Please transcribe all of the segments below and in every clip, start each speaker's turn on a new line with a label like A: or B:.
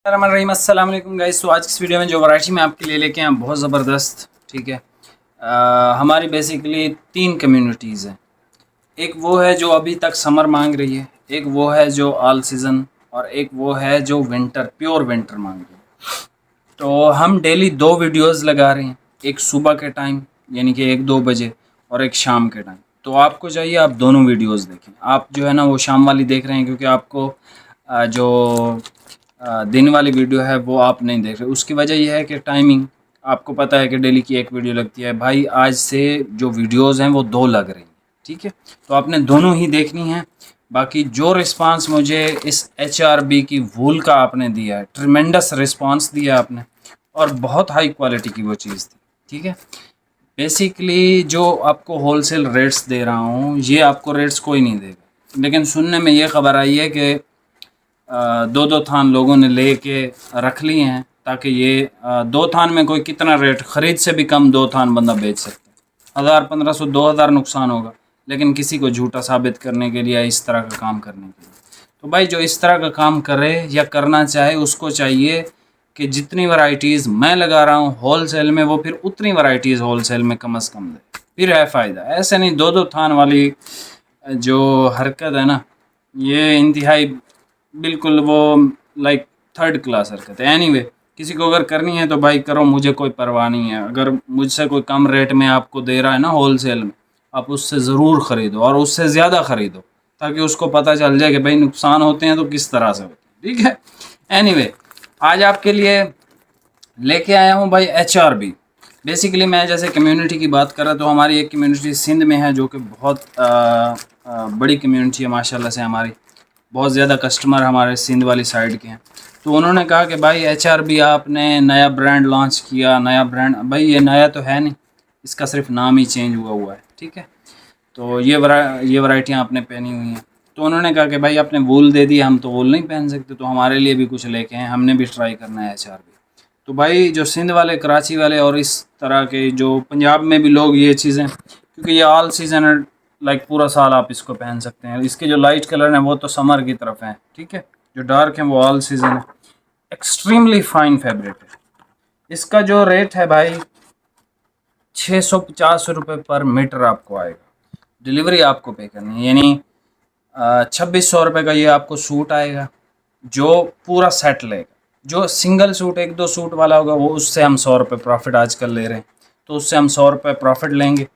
A: अस्सलाम वालेकुम गाइस। तो आज की इस वीडियो में जो वैरायटी मैं आपके लिए लेके आया बहुत ज़बरदस्त। ठीक है, हमारी बेसिकली तीन कम्युनिटीज़ हैं। एक वो है जो अभी तक समर मांग रही है, एक वो है जो ऑल सीज़न, और एक वो है जो विंटर, प्योर विंटर मांग रही है। तो हम डेली दो वीडियोस लगा रहे हैं, एक सुबह के टाइम यानी कि 1-2 बजे, और एक शाम के टाइम। तो आपको चाहिए आप दोनों वीडियोस देखें। आप जो है ना वो शाम वाली देख रहे हैं क्योंकि आपको जो दिन वाली वीडियो है वो आप नहीं देख रहे। उसकी वजह यह है कि टाइमिंग, आपको पता है कि डेली की एक वीडियो लगती है। भाई आज से जो वीडियोस हैं वो दो लग रही हैं। ठीक है, तो आपने दोनों ही देखनी है। बाकी जो रिस्पांस मुझे इस HRB की वूल का आपने दिया है, ट्रिमेंडस रिस्पांस दिया आपने, और बहुत हाई क्वालिटी की वो चीज़ थी। ठीक है, बेसिकली जो आपको होलसेल रेट्स दे रहा हूँ ये आपको रेट्स कोई नहीं देगा। लेकिन सुनने में ये खबर आई है कि दो दो थान लोगों ने ले के रख लिए हैं, ताकि ये दो थान में कोई कितना रेट, ख़रीद से भी कम दो थान बंदा बेच सकता है। 1000-1500 2000 नुकसान होगा, लेकिन किसी को झूठा साबित करने के लिए, इस तरह का काम करने के लिए। तो भाई जो इस तरह का काम करे या करना चाहे उसको चाहिए कि जितनी वैरायटीज़ मैं लगा रहा हूँ होलसेल में, वो फिर उतनी वैरायटीज़ होलसेल में कम से कम दे, फिर है फ़ायदा। ऐसे नहीं दो दो थान वाली जो हरकत है ना, ये इंतहाई बिल्कुल वो लाइक थर्ड क्लास हरकत है। एनीवे, किसी को अगर करनी है तो भाई करो, मुझे कोई परवाह नहीं है। अगर मुझसे कोई कम रेट में आपको दे रहा है ना होलसेल में, आप उससे ज़रूर ख़रीदो और उससे ज़्यादा ख़रीदो, ताकि उसको पता चल जाए कि भाई नुकसान होते हैं तो किस तरह से होते हैं। ठीक है, एनीवे, आज आपके लिए लेके आया हूँ भाई HRB। बेसिकली मैं जैसे कम्युनिटी की बात कर रहा, तो हमारी एक कम्युनिटी सिंध में है जो कि बहुत बड़ी कम्युनिटी है माशाल्लाह से। हमारी बहुत ज़्यादा कस्टमर हमारे सिंध वाली साइड के हैं। तो उन्होंने कहा कि भाई HRB आपने नया ब्रांड लॉन्च किया। नया ब्रांड भाई ये नया तो है नहीं, इसका सिर्फ नाम ही चेंज हुआ है। ठीक है, तो ये वैरायटियाँ आपने पहनी हुई हैं। तो उन्होंने कहा कि भाई आपने वूल दे दी, हम तो वूल नहीं पहन सकते, तो हमारे लिए भी कुछ लेके हैं, हमने भी ट्राई करना है HRB। तो भाई जो सिंध वाले, कराची वाले और इस तरह के जो पंजाब में भी लोग ये चीज़ें, क्योंकि ये ऑल सीजन है, लाइक पूरा साल आप इसको पहन सकते हैं। इसके जो लाइट कलर हैं वो तो समर की तरफ हैं। ठीक है, जो डार्क हैं वो ऑल सीजन है। एक्सट्रीमली फाइन फैब्रिक है। इसका जो रेट है भाई 650 रुपये पर मीटर आपको आएगा। डिलीवरी आपको पे करनी है, यानी 2600 रुपये का ये आपको सूट आएगा, जो पूरा सेट लेगा। जो सिंगल सूट 1-2 सूट वाला होगा वो, उससे हम 100 रुपये प्रॉफिट आजकल ले रहे हैं, तो उससे हम 100 रुपये प्रॉफिट लेंगे।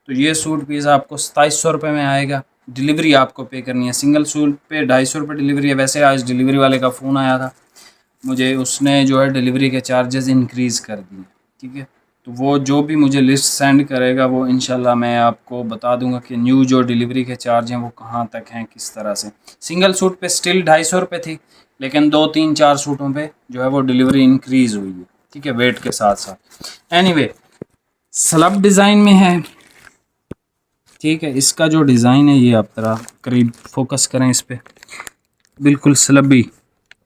A: तो ये सूट पीस आपको 2700 रुपये में आएगा। डिलीवरी आपको पे करनी है। सिंगल सूट पे 250 रुपये डिलीवरी है। वैसे आज डिलीवरी वाले का फ़ोन आया था मुझे, उसने जो है डिलीवरी के चार्जेस इंक्रीज़ कर दिए। ठीक है, तो वो जो भी मुझे लिस्ट सेंड करेगा वो इंशाल्लाह मैं आपको बता दूंगा कि न्यू जो डिलीवरी के चार्ज हैं वो कहाँ तक हैं, किस तरह से। सिंगल सूट पे स्टिल 250 रुपये थी, लेकिन 2-3-4 सूटों पे जो है वो डिलीवरी इंक्रीज़ हुई है। ठीक है, वेट के साथ साथ। एनीवे, स्लब डिज़ाइन में है। ठीक है, इसका जो डिज़ाइन है ये आप तरह करीब फोकस करें इस पर, बिल्कुल स्लबी,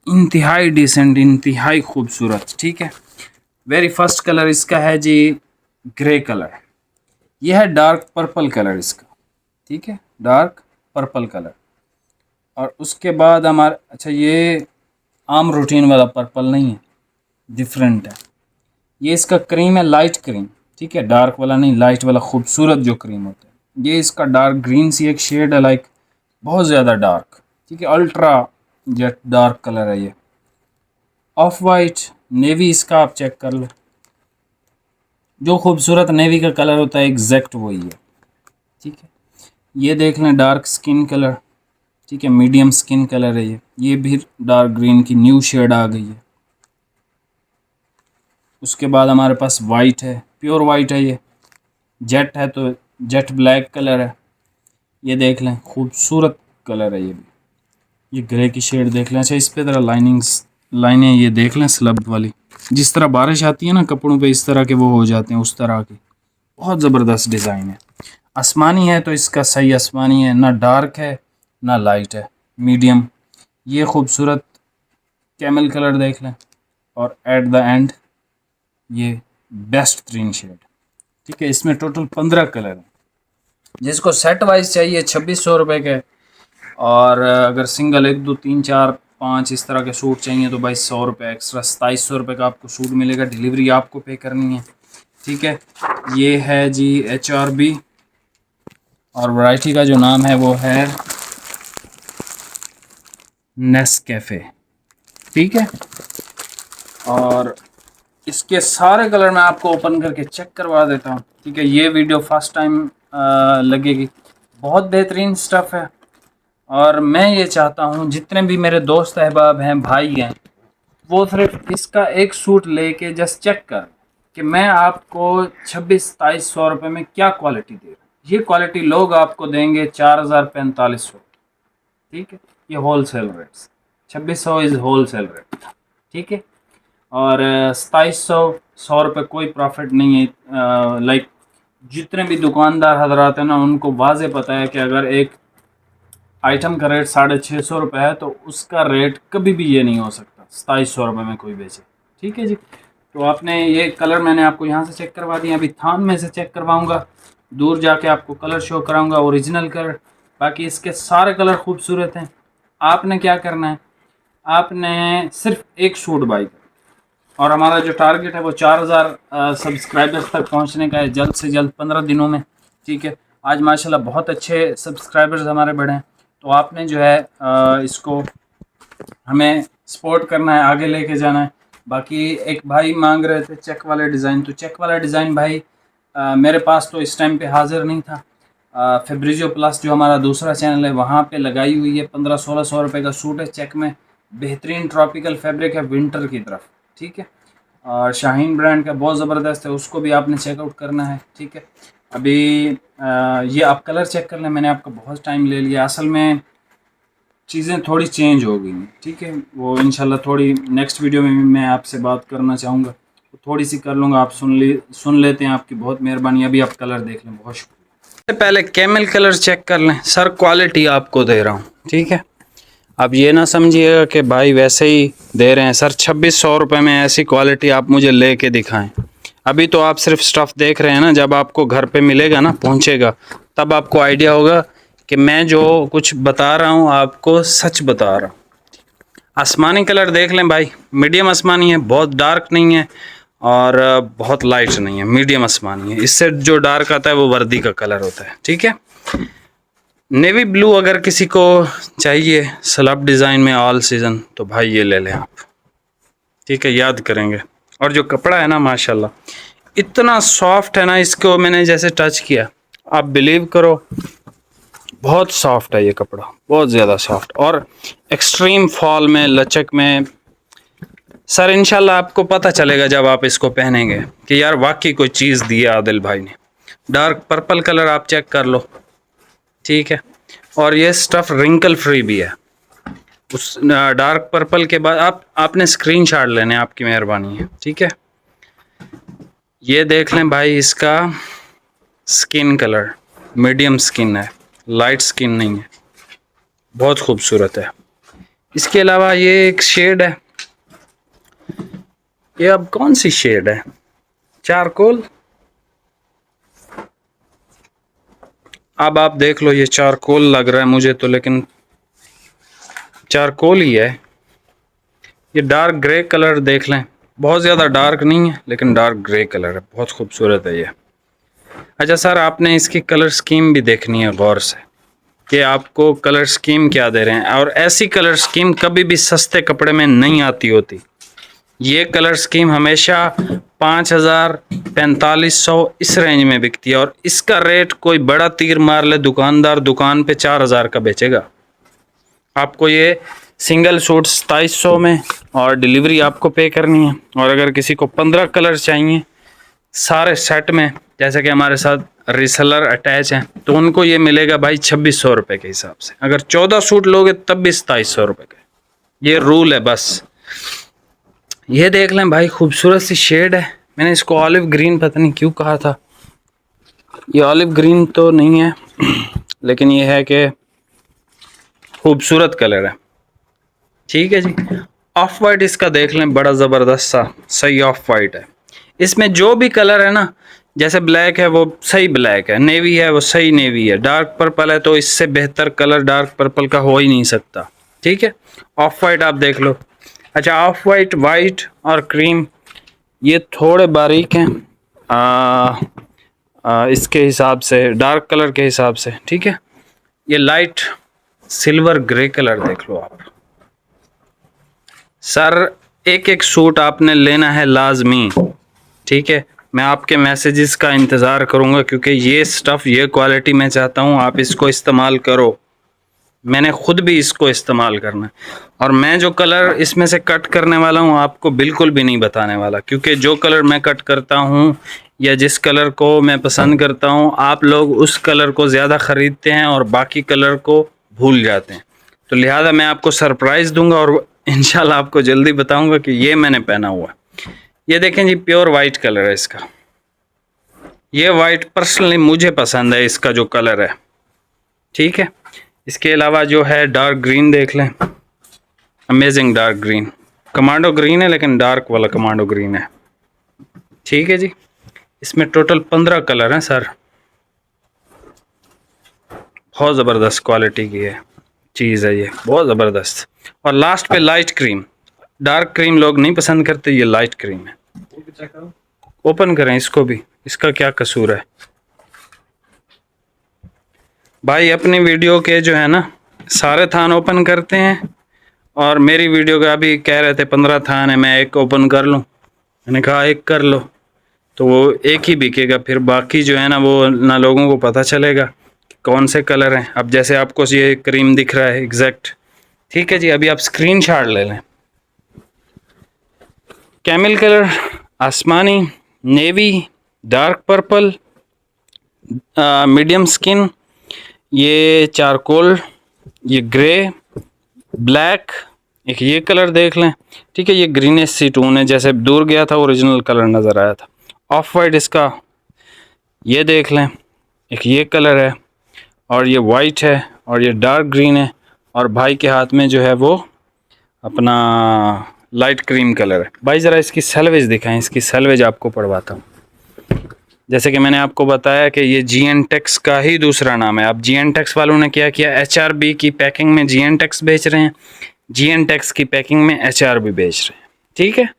A: इंतहाई डिसेंट, इंतहाई खूबसूरत। ठीक है, वेरी फर्स्ट कलर इसका है जी ग्रे कलर। यह है डार्क पर्पल कलर इसका। ठीक है, डार्क पर्पल कलर। और उसके बाद हमारा, अच्छा ये आम रूटीन वाला पर्पल नहीं है, डिफरेंट है। ये इसका क्रीम है, लाइट क्रीम। ठीक है, डार्क वाला नहीं, लाइट वाला खूबसूरत जो क्रीम होता है। ये इसका डार्क ग्रीन सी एक शेड है, लाइक बहुत ज़्यादा डार्क। ठीक है, अल्ट्रा जेट डार्क कलर है ये। ऑफ वाइट नेवी इसका आप चेक कर लो, जो खूबसूरत नेवी का कलर होता है एग्जैक्ट वही है। ठीक है, ये देख लें डार्क स्किन कलर। ठीक है, मीडियम स्किन कलर है ये भी डार्क ग्रीन की न्यू शेड आ गई है। उसके बाद हमारे पास वाइट है, प्योर वाइट है। ये जेट है तो जेट ब्लैक कलर है। ये देख लें खूबसूरत कलर है ये भी। ये ग्रे की शेड देख लें। अच्छा, इस पे तरह लाइनें ये देख लें स्लब वाली, जिस तरह बारिश आती है ना कपड़ों पे, इस तरह के वो हो जाते हैं, उस तरह की बहुत ज़बरदस्त डिज़ाइन है। आसमानी है तो इसका सही आसमानी है, ना डार्क है ना लाइट है, मीडियम। ये खूबसूरत कैमल कलर देख लें, और एट द एंड ये बेस्ट ग्रीन शेड। ठीक है, इसमें टोटल 15 कलर हैं। जिसको सेट वाइज चाहिए 2600 रुपये के, और अगर सिंगल 1-2-3-4 5 इस तरह के सूट चाहिए तो भाई 100 रुपये एक्स्ट्रा, 2700 का आपको सूट मिलेगा। डिलीवरी आपको पे करनी है, ठीक है। ये है जी HRB और वैरायटी का जो नाम है वो है नेस्कैफ़े, ठीक है। और इसके सारे कलर मैं आपको ओपन करके चेक करवा देता हूँ, ठीक है। ये वीडियो फर्स्ट टाइम लगेगी। बहुत बेहतरीन स्टफ़ है और मैं ये चाहता हूँ जितने भी मेरे दोस्त अहबाब हैं, भाई हैं, वो सिर्फ इसका एक सूट लेके जस्ट चेक कर कि मैं आपको 26-2700 रुपये में क्या क्वालिटी दे रहा हूँ। ये क्वालिटी लोग आपको देंगे 4000-4500, ठीक है। ये wholesale rates, 2600 is wholesale rate, ठीक है। और 2700 रुपये कोई प्रॉफिट नहीं है। लाइक जितने भी दुकानदार हजरात हैं ना, उनको वाज़े पता है कि अगर एक आइटम का रेट 650 रुपये है तो उसका रेट कभी भी ये नहीं हो सकता 2700 रुपये में कोई बेचे, ठीक है जी। तो आपने ये कलर मैंने आपको यहाँ से चेक करवा दिया, अभी थान में से चेक करवाऊँगा, दूर जाके आपको कलर शो कराऊँगा, ओरिजिनल कलर। बाकी इसके सारे कलर खूबसूरत हैं। आपने क्या करना है, आपने सिर्फ एक सूट बाई करना और हमारा जो टारगेट है वो 4000 सब्सक्राइबर्स तक पहुँचने का है, जल्द से जल्द 15 दिनों में, ठीक है। आज माशाल्लाह बहुत अच्छे सब्सक्राइबर्स हमारे बढ़े हैं, तो आपने जो है इसको हमें सपोर्ट करना है, आगे लेके जाना है। बाकी एक भाई मांग रहे थे चेक वाले डिज़ाइन, तो चेक वाला डिज़ाइन भाई मेरे पास तो इस टाइम पे हाज़िर नहीं था। फेब्रिजो प्लस जो हमारा दूसरा चैनल है वहाँ पे लगाई हुई है, 1500-1600 रुपये का सूट है चेक में, बेहतरीन ट्रॉपिकल फैब्रिक है विंटर की तरफ, ठीक है। और शाहीन ब्रांड का बहुत ज़बरदस्त है, उसको भी आपने चेकआउट करना है, ठीक है। अभी ये आप कलर चेक कर लें, मैंने आपका बहुत टाइम ले लिया, असल में चीज़ें थोड़ी चेंज हो गई, ठीक है। वो इंशाल्लाह थोड़ी नेक्स्ट वीडियो में भी मैं आपसे बात करना चाहूँगा, तो थोड़ी सी कर लूँगा, आप सुन लेते हैं, आपकी बहुत मेहरबानी। अभी आप कलर देख लें, बहुत शुक्रिया। पहले कैमल कलर चेक कर लें, सर क्वालिटी आपको दे रहा हूँ, ठीक है। अब ये ना समझिएगा कि भाई वैसे ही दे रहे हैं सर, 2600 रुपये में ऐसी क्वालिटी आप मुझे ले के दिखाएँ। अभी तो आप सिर्फ स्टफ़ देख रहे हैं ना, जब आपको घर पे मिलेगा ना, पहुँचेगा, तब आपको आइडिया होगा कि मैं जो कुछ बता रहा हूँ आपको सच बता रहा हूँ। आसमानी कलर देख लें भाई, मीडियम आसमानी है, बहुत डार्क नहीं है और बहुत लाइट नहीं है, मीडियम आसमानी है। इससे जो डार्क आता है वो वर्दी का कलर होता है, ठीक है। नेवी ब्लू अगर किसी को चाहिए स्लब डिज़ाइन में ऑल सीज़न, तो भाई ये ले लें आप, ठीक है, याद करेंगे। और जो कपड़ा है ना माशाल्लाह इतना सॉफ्ट है ना, इसको मैंने जैसे टच किया, आप बिलीव करो बहुत सॉफ्ट है ये कपड़ा, बहुत ज़्यादा सॉफ्ट और एक्सट्रीम फॉल में, लचक में। सर इंशाल्लाह आपको पता चलेगा जब आप इसको पहनेंगे कि यार वाकई कोई चीज़ दी है आदिल भाई ने। डार्क पर्पल कलर आप चेक कर लो, ठीक है। और ये स्टफ़ रिंकल फ्री भी है। उस डार्क पर्पल के बाद आपने स्क्रीनशॉट लेने, आपकी मेहरबानी है, ठीक है। ये देख लें भाई, इसका स्किन कलर मीडियम स्किन है, लाइट स्किन नहीं है, बहुत खूबसूरत है। इसके अलावा ये एक शेड है, ये अब कौन सी शेड है, चारकोल। अब आप देख लो, ये चारकोल लग रहा है मुझे तो, लेकिन चारकोल ही है। ये डार्क ग्रे कलर देख लें, बहुत ज़्यादा डार्क नहीं है लेकिन डार्क ग्रे कलर है, बहुत खूबसूरत है ये। अच्छा सर, आपने इसकी कलर स्कीम भी देखनी है गौर से कि आपको कलर स्कीम क्या दे रहे हैं, और ऐसी कलर स्कीम कभी भी सस्ते कपड़े में नहीं आती होती। ये कलर स्कीम हमेशा 5000 4500 इस रेंज में बिकती है, और इसका रेट कोई बड़ा तीर मार ले दुकानदार, दुकान पे 4000 का बेचेगा। आपको ये सिंगल सूट 2700 में, और डिलीवरी आपको पे करनी है। और अगर किसी को 15 कलर चाहिए सारे सेट में, जैसे कि हमारे साथ रीसेलर अटैच हैं, तो उनको ये मिलेगा भाई 2600 रुपये के हिसाब से। अगर 14 सूट लोगे तब भी 2700 रुपये का, ये रूल है बस। ये देख लें भाई, खूबसूरत सी शेड है, मैंने इसको ऑलिव ग्रीन पता नहीं क्यों कहा था, ये ऑलिव ग्रीन तो नहीं है लेकिन ये है कि खूबसूरत कलर है, ठीक है जी। ऑफ वाइट इसका देख लें, बड़ा ज़बरदस्त सा सही ऑफ वाइट है। इसमें जो भी कलर है ना, जैसे ब्लैक है वो सही ब्लैक है, नेवी है वो सही नेवी है, डार्क पर्पल है तो इससे बेहतर कलर डार्क पर्पल का हो ही नहीं सकता, ठीक है। ऑफ वाइट आप देख लो। अच्छा, ऑफ वाइट, वाइट और क्रीम ये थोड़े बारीक हैं इसके हिसाब से, डार्क कलर के हिसाब से, ठीक है। ये लाइट सिल्वर ग्रे कलर देख लो आप। सर एक एक सूट आपने लेना है लाजमी, ठीक है। मैं आपके मैसेजेस का इंतज़ार करूँगा क्योंकि ये स्टफ़, ये क्वालिटी मैं चाहता हूँ आप इसको इस्तेमाल करो। मैंने ख़ुद भी इसको इस्तेमाल करना है और मैं जो कलर इसमें से कट करने वाला हूँ आपको बिल्कुल भी नहीं बताने वाला, क्योंकि जो कलर मैं कट करता हूँ या जिस कलर को मैं पसंद करता हूँ आप लोग उस कलर को ज़्यादा ख़रीदते हैं और बाकी कलर को भूल जाते हैं। तो लिहाजा मैं आपको सरप्राइज़ दूंगा और इंशाल्लाह आपको जल्दी बताऊंगा कि ये मैंने पहना हुआ। ये देखें जी, प्योर वाइट कलर है इसका। ये वाइट पर्सनली मुझे पसंद है, इसका जो कलर है, ठीक है। इसके अलावा जो है डार्क ग्रीन देख लें, amazing dark green, commando green है लेकिन डार्क वाला कमांडो ग्रीन है, ठीक है जी। इसमें टोटल 15 कलर हैं सर, बहुत ज़बरदस्त क्वालिटी की है चीज़ है ये, बहुत ज़बरदस्त। और लास्ट पे लाइट क्रीम, डार्क क्रीम लोग नहीं पसंद करते, ये लाइट क्रीम है। ओपन करें इसको भी, इसका क्या कसूर है भाई। अपनी वीडियो के जो है ना सारे थान ओपन करते हैं और मेरी वीडियो का अभी कह रहे थे 15 थान है, मैं एक ओपन कर लूँ। मैंने कहा एक कर लो तो वो एक ही बिकेगा, फिर बाकी जो है ना वो ना लोगों को पता चलेगा कौन से कलर हैं। अब जैसे आपको ये क्रीम दिख रहा है एग्जैक्ट, ठीक है जी। अभी आप स्क्रीनशॉट ले लें। कैमल कलर, आसमानी, navy, dark purple, medium skin, ये चारकोल, ये ग्रे, ब्लैक, एक ये कलर देख लें, ठीक है। ये ग्रीनिश सी टून है, जैसे दूर गया था ओरिजिनल कलर नज़र आया था। ऑफ वाइट इसका ये देख लें, एक ये कलर है और ये वाइट है और ये डार्क ग्रीन है और भाई के हाथ में जो है वो अपना लाइट क्रीम कलर है। भाई ज़रा इसकी सेल्वेज दिखाएं, इसकी सेल्वेज आपको पढ़वाता हूँ। जैसे कि मैंने आपको बताया कि ये GNTEX का ही दूसरा नाम है। अब GNTEX वालों ने क्या किया, HRB की पैकिंग में GNTEX बेच रहे हैं, GNTEX की पैकिंग में HRB बेच रहे हैं, ठीक है।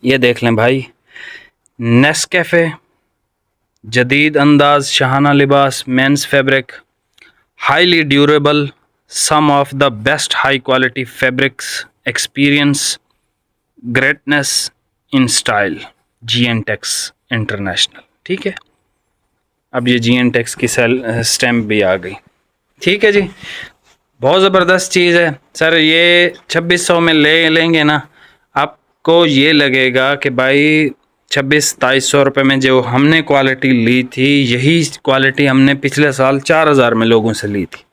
A: ये देख लें भाई, नेस्कैफ़े, जदीद अंदाज, शहाना लिबास, men's fabric, highly durable, some of the best high quality fabrics, experience, greatness in style, GNTEX international, ठीक है। अब ये GNTEX की स्टैम्प भी आ गई, ठीक है जी। बहुत ज़बरदस्त चीज़ है सर। ये 2600 में लेंगे ना, आपको ये लगेगा कि भाई 2600-2300 रुपये में जो हमने क्वालिटी ली थी, यही क्वालिटी हमने पिछले साल 4000 में लोगों से ली थी,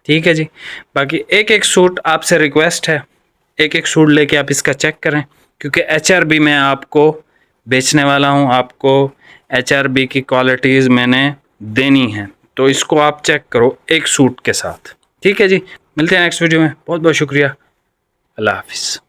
A: ठीक है जी। बाकी एक एक सूट आपसे रिक्वेस्ट है, एक एक सूट लेके आप इसका चेक करें, क्योंकि HRB में आपको बेचने वाला हूँ, आपको HRB की क्वालिटीज़ मैंने देनी है, तो इसको आप चेक करो एक सूट के साथ, ठीक है जी। मिलते हैं नेक्स्ट वीडियो में, बहुत बहुत शुक्रिया, अल्लाह हाफिज़।